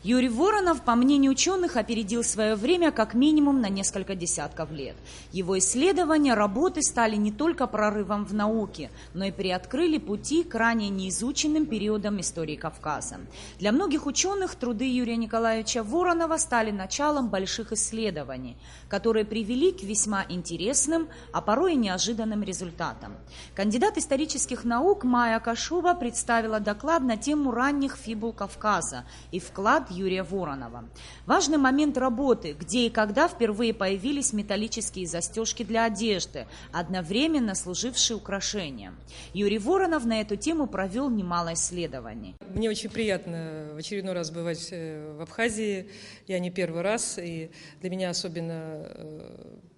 Юрий Воронов, по мнению ученых, опередил свое время как минимум на несколько десятков лет. Его исследования, работы стали не только прорывом в науке, но и приоткрыли пути к ранее неизученным периодам истории Кавказа. Для многих ученых труды Юрия Николаевича Воронова стали началом больших исследований, которые привели к весьма интересным, а порой и неожиданным результатам. Кандидат исторических наук Майя Кашуба представила доклад на тему ранних фибул Кавказа и вклад Юрия Воронова. Важный момент работы, где и когда впервые появились металлические застежки для одежды, одновременно служившие украшением. Юрий Воронов на эту тему провел немало исследований. Мне очень приятно в очередной раз бывать в Абхазии. Я не первый раз, и для меня особенно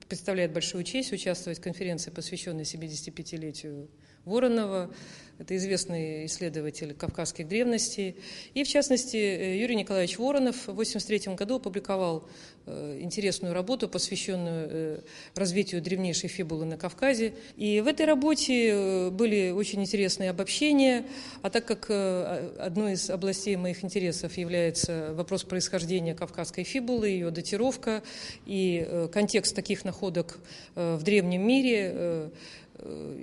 представляет большую честь участвовать в конференции, посвященной 75-летию Воронова. Это известный исследователь кавказских древностей. И, в частности, Юрий Николаевич Воронов в 1983 году опубликовал интересную работу, посвященную развитию древнейшей фибулы на Кавказе. И в этой работе были очень интересные обобщения, а так как одной из областей моих интересов является вопрос происхождения кавказской фибулы, ее датировка и контекст таких находок в древнем мире,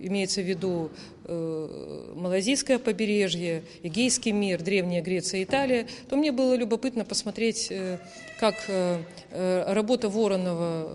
имеется в виду Малайзийское побережье, Эгейский мир, Древняя Греция, Италия, то мне было любопытно посмотреть, как работа Воронова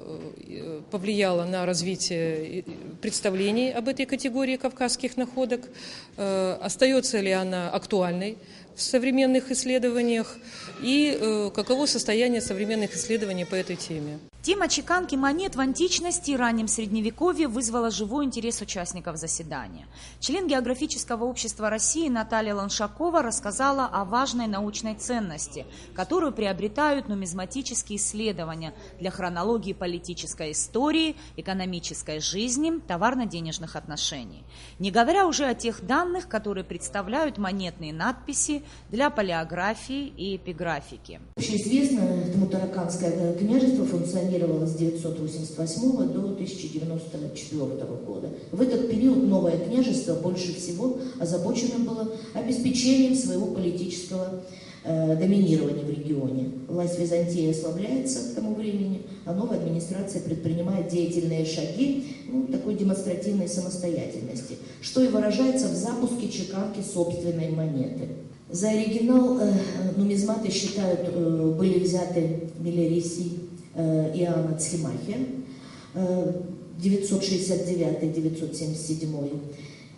повлияла на развитие представлений об этой категории кавказских находок, остается ли она актуальной в современных исследованиях и каково состояние современных исследований по этой теме. Тема чеканки монет в античности и раннем Средневековье вызвала живой интерес участников заседания. Член Географического общества России Наталья Ланшакова рассказала о важной научной ценности, которую приобретают нумизматические исследования для хронологии политической истории, экономической жизни, товарно-денежных отношений. Не говоря уже о тех данных, которые представляют монетные надписи для палеографии и эпиграфики. Общеизвестно, Тмутараканское княжество функционировало с 988 до 1094 года. В этот период новое княжество больше всего озабочено было обеспечением своего политического доминирования в регионе. Власть Византии ослабляется к тому времени, а новая администрация предпринимает деятельные шаги такой демонстративной самостоятельности, что и выражается в запуске чеканки собственной монеты. За оригинал нумизматы считают, были взяты Мелерисий Иоанна Цхимахия 969-977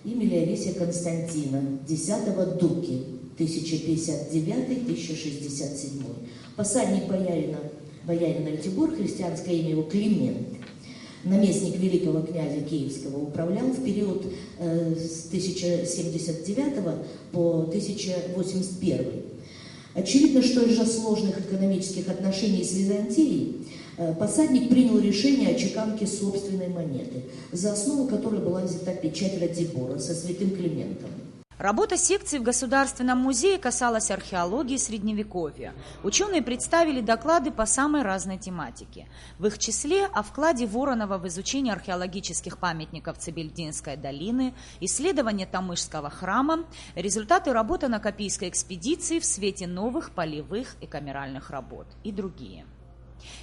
и Мелиорисия Константина 10-го Дуки 1059-1067. Посадник боярина Альтибор, христианское имя его Климент, наместник великого князя Киевского, управлял в период с 1079 по 1081. Очевидно, что из-за сложных экономических отношений с Византией посадник принял решение о чеканке собственной монеты, за основу которой была взята печать Ратибора со святым Климентом. Работа секции в Государственном музее касалась археологии Средневековья. Ученые представили доклады по самой разной тематике. В их числе о вкладе Воронова в изучение археологических памятников Цибельдинской долины, исследование Тамышского храма, результаты работы на Копийской экспедиции в свете новых полевых и камеральных работ и другие.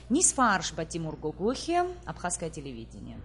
Нисфа Аршба, Тимур Гогохи, Абхазское телевидение.